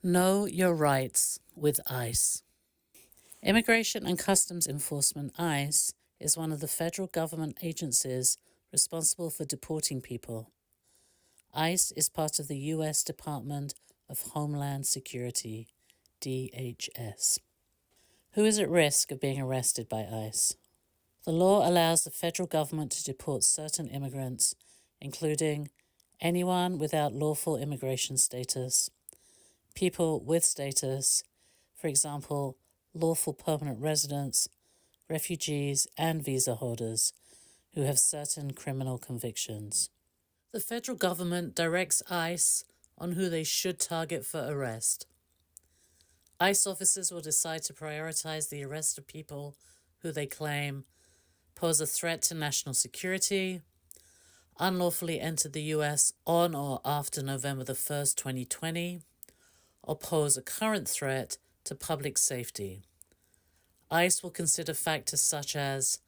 Know your rights with ICE. Immigration and Customs Enforcement, ICE, is one of the federal government agencies responsible for deporting people. ICE is part of the U.S. Department of Homeland Security, DHS. Who is at risk of being arrested by ICE? The law allows the federal government to deport certain immigrants, including anyone without lawful immigration status, people with status, for example, lawful permanent residents, refugees, and visa holders who have certain criminal convictions. The federal government directs ICE on who they should target for arrest. ICE officers will decide to prioritize the arrest of people who they claim pose a threat to national security, unlawfully entered the U.S. on or after November 1st, 2020, or pose a current threat to public safety. ICE will consider factors such as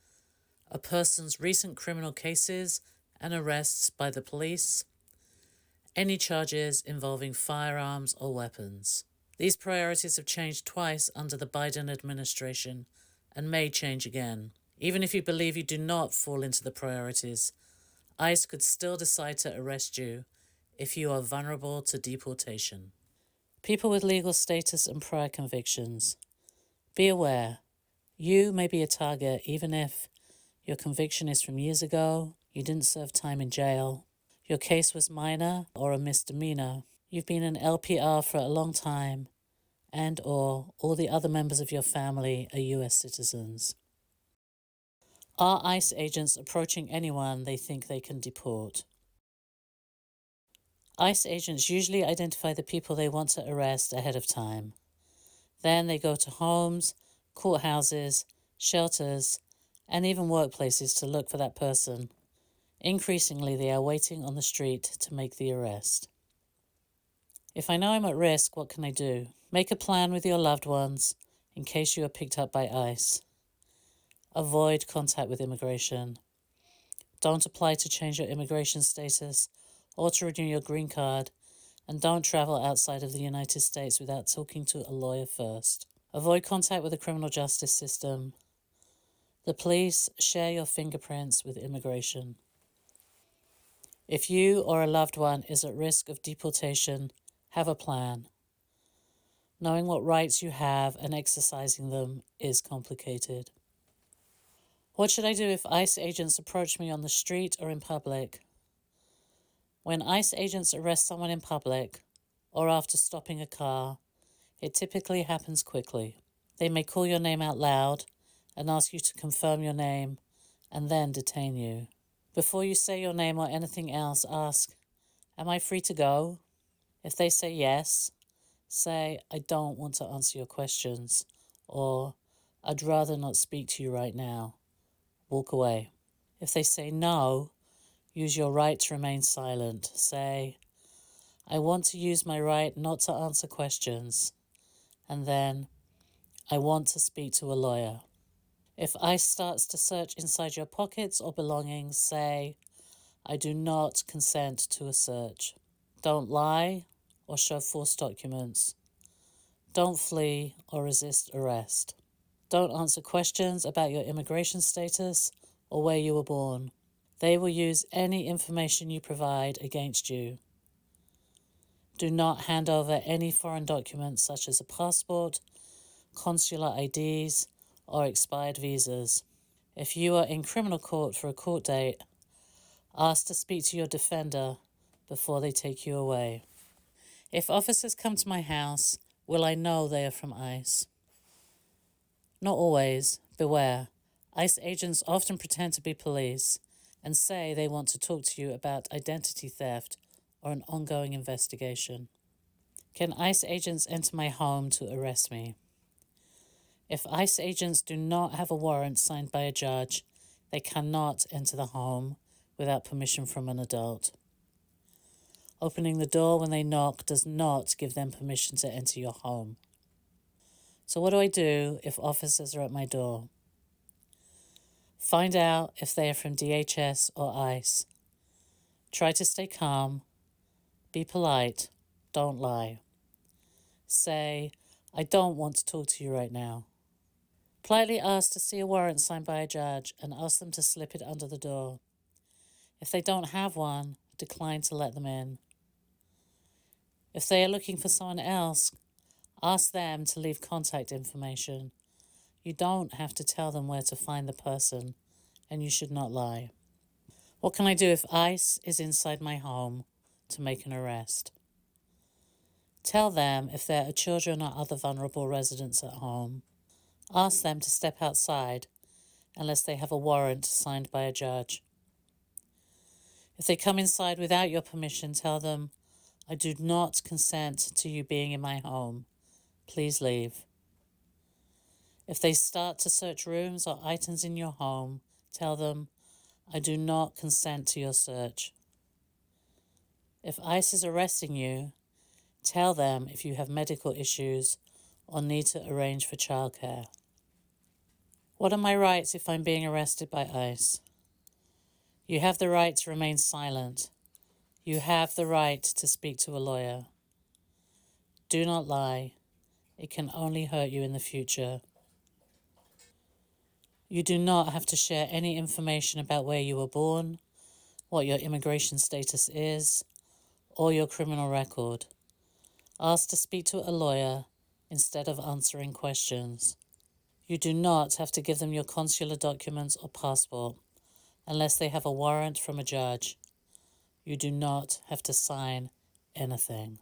a person's recent criminal cases and arrests by the police, any charges involving firearms or weapons. These priorities have changed twice under the Biden administration and may change again. Even if you believe you do not fall into the priorities, ICE could still decide to arrest you if you are vulnerable to deportation. People with legal status and prior convictions. Be aware, you may be a target even if your conviction is from years ago, you didn't serve time in jail, your case was minor or a misdemeanor, you've been an LPR for a long time, and or all the other members of your family are U.S. citizens. Are ICE agents approaching anyone they think they can deport? ICE agents usually identify the people they want to arrest ahead of time. Then they go to homes, courthouses, shelters, and even workplaces to look for that person. Increasingly, they are waiting on the street to make the arrest. If I know I'm at risk, what can I do? Make a plan with your loved ones in case you are picked up by ICE. Avoid contact with immigration. Don't apply to change your immigration status or to renew your green card, and don't travel outside of the United States without talking to a lawyer first. Avoid contact with the criminal justice system. The police share your fingerprints with immigration. If you or a loved one is at risk of deportation, have a plan. Knowing what rights you have and exercising them is complicated. What should I do if ICE agents approach me on the street or in public? When ICE agents arrest someone in public or after stopping a car, it typically happens quickly. They may call your name out loud and ask you to confirm your name and then detain you. Before you say your name or anything else, ask, "Am I free to go?" If they say yes, say, "I don't want to answer your questions," or "I'd rather not speak to you right now." Walk away. If they say no, use your right to remain silent. Say, "I want to use my right not to answer questions," and then, "I want to speak to a lawyer." If ICE starts to search inside your pockets or belongings, say, "I do not consent to a search." Don't lie or show false documents. Don't flee or resist arrest. Don't answer questions about your immigration status or where you were born. They will use any information you provide against you. Do not hand over any foreign documents such as a passport, consular IDs, or expired visas. If you are in criminal court for a court date, ask to speak to your defender before they take you away. If officers come to my house, will I know they are from ICE? Not always. Beware. ICE agents often pretend to be police and say they want to talk to you about identity theft or an ongoing investigation. Can ICE agents enter my home to arrest me? If ICE agents do not have a warrant signed by a judge, they cannot enter the home without permission from an adult. Opening the door when they knock does not give them permission to enter your home. So what do I do if officers are at my door? Find out if they are from DHS or ICE. Try to stay calm. Be polite. Don't lie. Say, I don't want to talk to you right now. Politely ask to see a warrant signed by a judge and ask them to slip it under the door. If they don't have one, decline to let them in. If they are looking for someone else, ask them to leave contact information. You don't have to tell them where to find the person, and you should not lie. What can I do if ICE is inside my home to make an arrest? Tell them if there are children or other vulnerable residents at home. Ask them to step outside unless they have a warrant signed by a judge. If they come inside without your permission, tell them, I do not consent to you being in my home. Please leave. If they start to search rooms or items in your home, tell them, I do not consent to your search. If ICE is arresting you, tell them if you have medical issues or need to arrange for childcare. What are my rights if I'm being arrested by ICE? You have the right to remain silent. You have the right to speak to a lawyer. Do not lie. It can only hurt you in the future. You do not have to share any information about where you were born, what your immigration status is, or your criminal record. Ask to speak to a lawyer instead of answering questions. You do not have to give them your consular documents or passport unless they have a warrant from a judge. You do not have to sign anything.